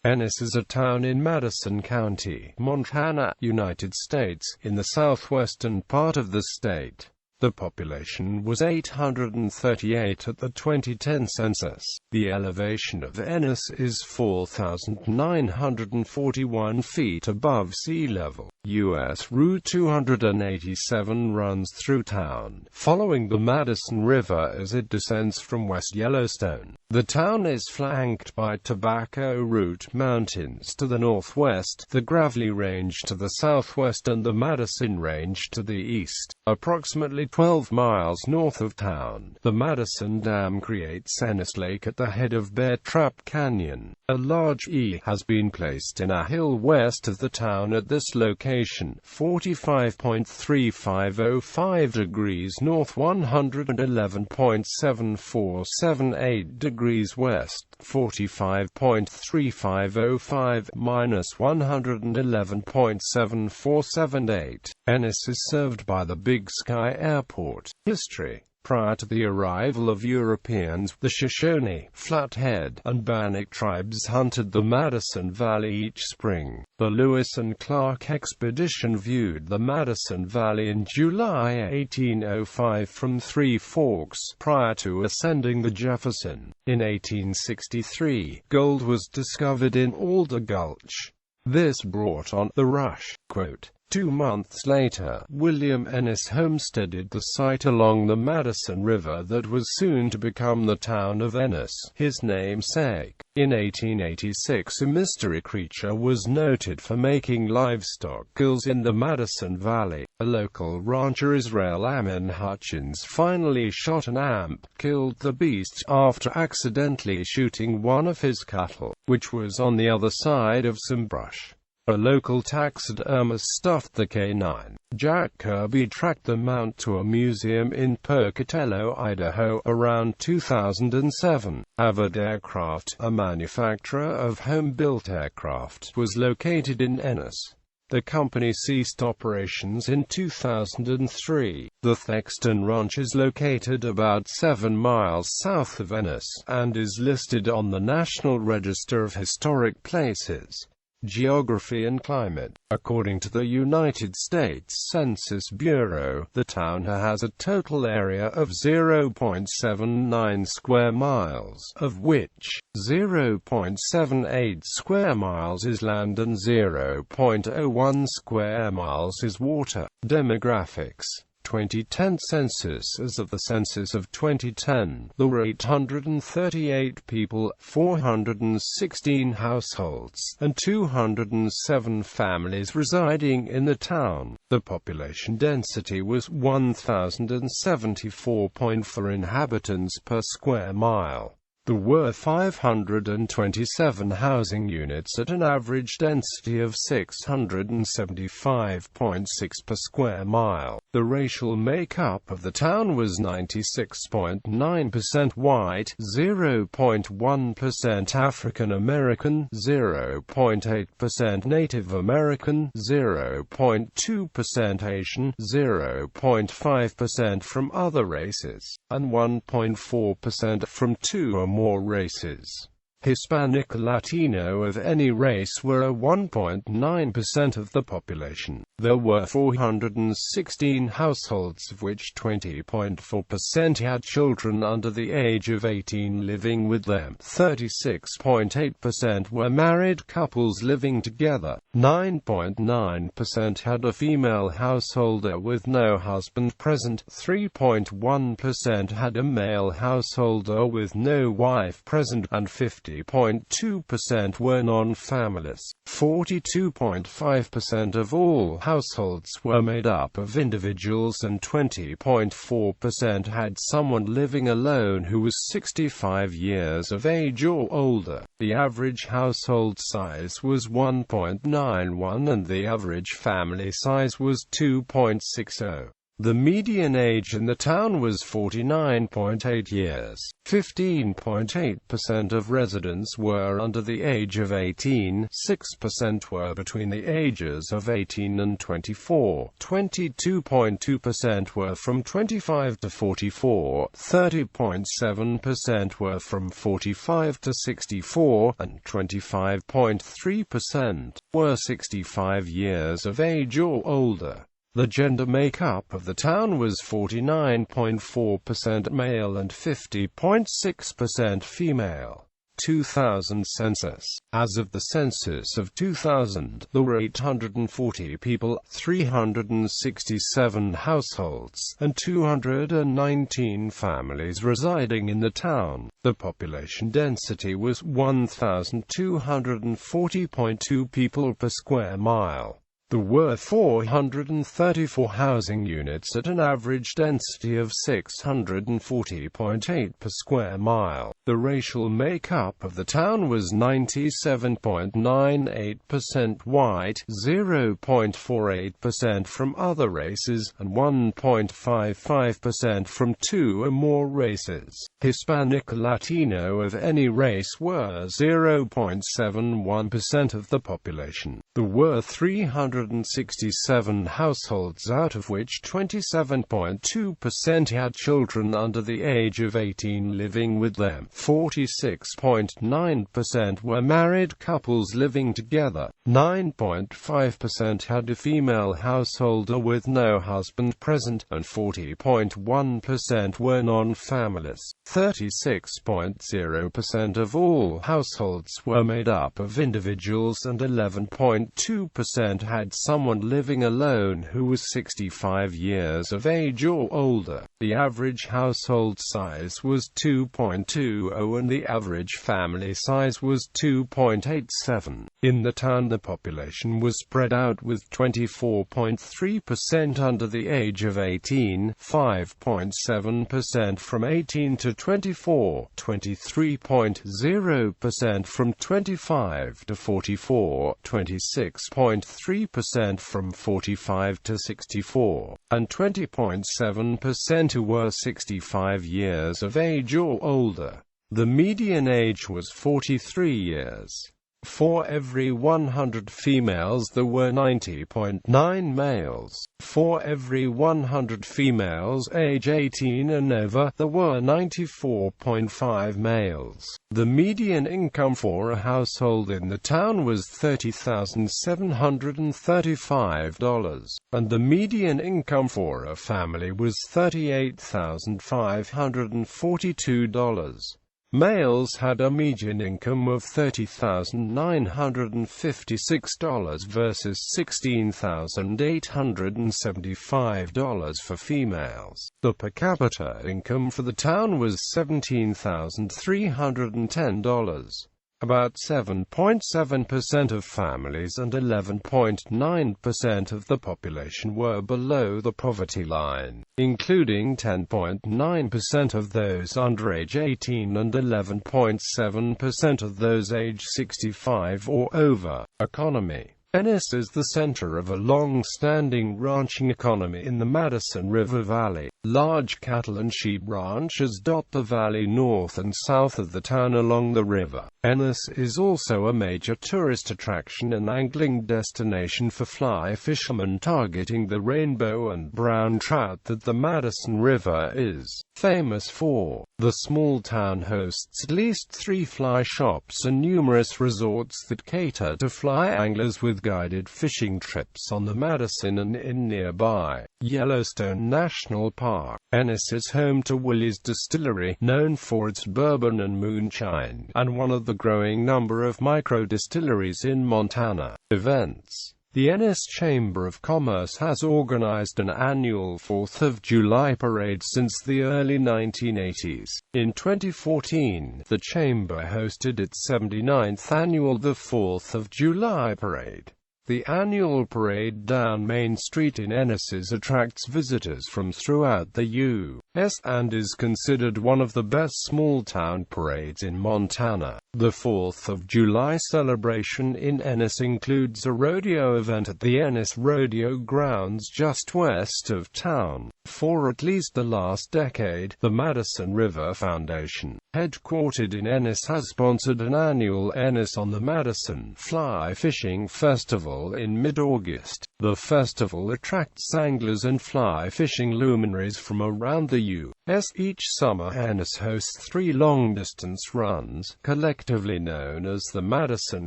Ennis is a town in Madison County, Montana, United States, in the southwestern part of the state. The population was 838 at the 2010 census. The elevation of Ennis is 4,941 feet above sea level. U.S. Route 287 runs through town, following the Madison River as it descends from West Yellowstone. The town is flanked by Tobacco Root Mountains to the northwest, the Gravelly Range to the southwest and the Madison Range to the east. Approximately 12 miles north of town, the Madison Dam creates Ennis Lake at the head of Bear Trap Canyon. A large E has been placed in a hill west of the town at this location, 45.3505 degrees north, 111.7478 degrees west, 45.3505 minus 111.7478. Ennis is served by the Big Sky Airport. History. Prior to the arrival of Europeans, the Shoshone, Flathead, and Bannock tribes hunted the Madison Valley each spring. The Lewis and Clark expedition viewed the Madison Valley in July 1805 from Three Forks, prior to ascending the Jefferson. In 1863, gold was discovered in Alder Gulch. This brought on the rush. Quote, 2 months later, William Ennis homesteaded the site along the Madison River that was soon to become the town of Ennis, his namesake. In 1886, a mystery creature was noted for making livestock kills in the Madison Valley. A local rancher, Israel Ammon Hutchins, finally shot an amp, killed the beast, after accidentally shooting one of his cattle, which was on the other side of some brush. A local taxidermist stuffed the canine. Jack Kirby tracked the mount to a museum in Pocatello, Idaho, around 2007. Avard Aircraft, a manufacturer of home-built aircraft, was located in Ennis. The company ceased operations in 2003. The Thexton Ranch is located about 7 miles south of Ennis, and is listed on the National Register of Historic Places. Geography and climate. According to the United States Census Bureau, the town has a total area of 0.79 square miles, of which 0.78 square miles is land and 0.01 square miles is water. Demographics. 2010 census. As of the census of 2010, there were 838 people, 416 households, and 207 families residing in the town. The population density was 1,074.4 inhabitants per square mile. There were 527 housing units at an average density of 675.6 per square mile. The racial makeup of the town was 96.9% white, 0.1% African American, 0.8% Native American, 0.2% Asian, 0.5% from other races, and 1.4% from 2 or more races. Hispanic or Latino of any race were 1.9% of the population. There were 416 households, of which 20.4% had children under the age of 18 living with them. 36.8% were married couples living together. 9.9% had a female householder with no husband present. 3.1% had a male householder with no wife present, and 50.2% were non-families. 42.5% of all households were made up of individuals, and 20.4% had someone living alone who was 65 years of age or older. The average household size was 1.91 and the average family size was 2.60. The median age in the town was 49.8 years. 15.8% of residents were under the age of 18, 6% were between the ages of 18 and 24, 22.2% were from 25 to 44, 30.7% were from 45 to 64, and 25.3% were 65 years of age or older. The gender makeup of the town was 49.4% male and 50.6% female. 2000 census. As of the census of 2000, there were 840 people, 367 households, and 219 families residing in the town. The population density was 1,240.2 people per square mile. There were 434 housing units at an average density of 640.8 per square mile. The racial makeup of the town was 97.98% white, 0.48% from other races, and 1.55% from two or more races. Hispanic or Latino of any race were 0.71% of the population. There were 367 households, out of which 27.2% had children under the age of 18 living with them. 46.9% were married couples living together. 9.5% had a female householder with no husband present, and 40.1% were non-families. 36.0% of all households were made up of individuals, and 11.2% had someone living alone who was 65 years of age or older. The average household size was 2.20 and the average family size was 2.87. In the town, the population was spread out, with 24.3% under the age of 18, 5.7% from 18 to 24, 23.0% from 25 to 44, 26.3% from 45 to 64, and 20.7% who were 65 years of age or older. The median age was 43 years. For every 100 females there were 90.9 males. For every 100 females age 18 and over, there were 94.5 males. The median income for a household in the town was $30,735, and the median income for a family was $38,542. Males had a median income of $30,956 versus $16,875 for females. The per capita income for the town was $17,310. About 7.7% of families and 11.9% of the population were below the poverty line, including 10.9% of those under age 18 and 11.7% of those age 65 or over. Economy. Ennis is the center of a long-standing ranching economy in the Madison River Valley. Large cattle and sheep ranches dot the valley north and south of the town along the river. Ennis is also a major tourist attraction and angling destination for fly fishermen targeting the rainbow and brown trout that the Madison River is famous for. The small town hosts at least 3 fly shops and numerous resorts that cater to fly anglers, with guided fishing trips on the Madison and in nearby Yellowstone National Park. Ennis is home to Willie's Distillery, known for its bourbon and moonshine, and one of the growing number of micro-distilleries in Montana. Events. The Ennis Chamber of Commerce has organized an annual 4th of July parade since the early 1980s. In 2014, the Chamber hosted its 79th annual 4th of July parade. The annual parade down Main Street in Ennis attracts visitors from throughout the U.S. and is considered one of the best small-town parades in Montana. The 4th of July celebration in Ennis includes a rodeo event at the Ennis Rodeo Grounds just west of town. For at least the last decade, the Madison River Foundation, headquartered in Ennis, has sponsored an annual Ennis on the Madison Fly Fishing Festival in mid-August. The festival attracts anglers and fly fishing luminaries from around the U.S. Each summer, Ennis hosts 3 long-distance runs, collectively known as the Madison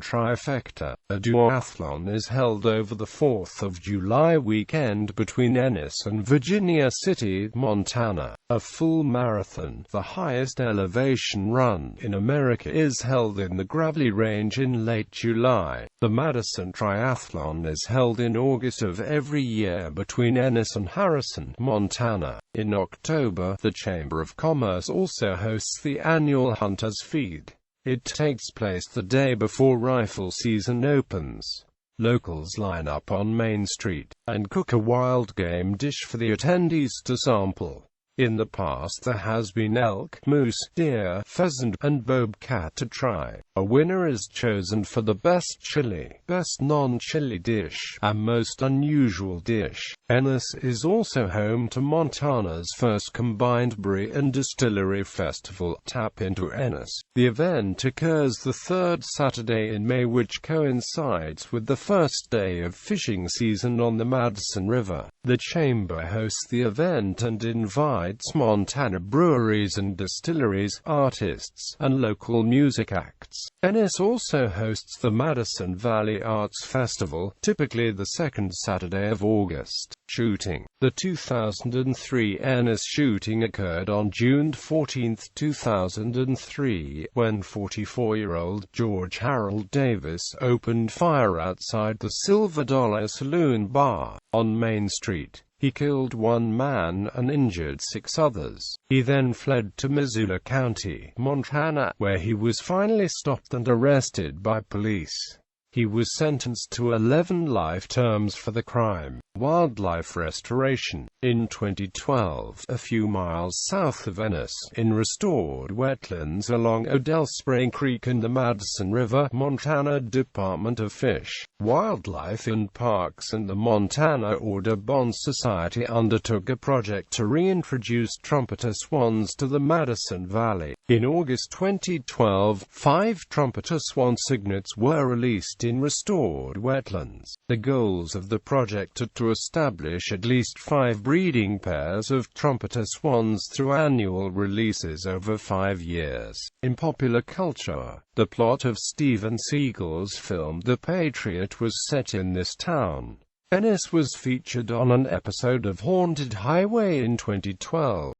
Trifecta. A duathlon is held over the 4th of July weekend between Ennis and Virginia City, Montana. A full marathon, the highest elevation run in America, is held in the Gravelly Range in late July. The Madison Triathlon is held in August of every year between Ennis and Harrison, Montana. In October, the Chamber of Commerce also hosts the annual Hunter's Feed. It takes place the day before rifle season opens. Locals line up on Main Street and cook a wild game dish for the attendees to sample. In the past, there has been elk, moose, deer, pheasant, and bobcat to try. A winner is chosen for the best chili, best non-chili dish, and most unusual dish. Ennis is also home to Montana's first combined brewery and distillery festival, Tap Into Ennis. The event occurs the 3rd Saturday in May, which coincides with the first day of fishing season on the Madison River. The Chamber hosts the event and invites Montana breweries and distilleries, artists, and local music acts. Ennis also hosts the Madison Valley Arts Festival, typically the 2nd Saturday of August. Shooting. The 2003 Ennis shooting occurred on June 14, 2003, when 44-year-old George Harold Davis opened fire outside the Silver Dollar Saloon Bar on Main Street. He killed 1 man and injured 6 others. He then fled to Missoula County, Montana, where he was finally stopped and arrested by police. He was sentenced to 11 life terms for the crime. Wildlife restoration. In 2012, a few miles south of Ennis, in restored wetlands along Odell Spring Creek and the Madison River, Montana Department of Fish, Wildlife and Parks and the Montana Audubon Society undertook a project to reintroduce trumpeter swans to the Madison Valley. In August 2012, 5 trumpeter swan cygnets were released in restored wetlands. The goals of the project are to establish at least 5 breeding pairs of trumpeter swans through annual releases over 5 years. In popular culture, the plot of Steven Seagal's film The Patriot was set in this town. Ennis was featured on an episode of Haunted Highway in 2012.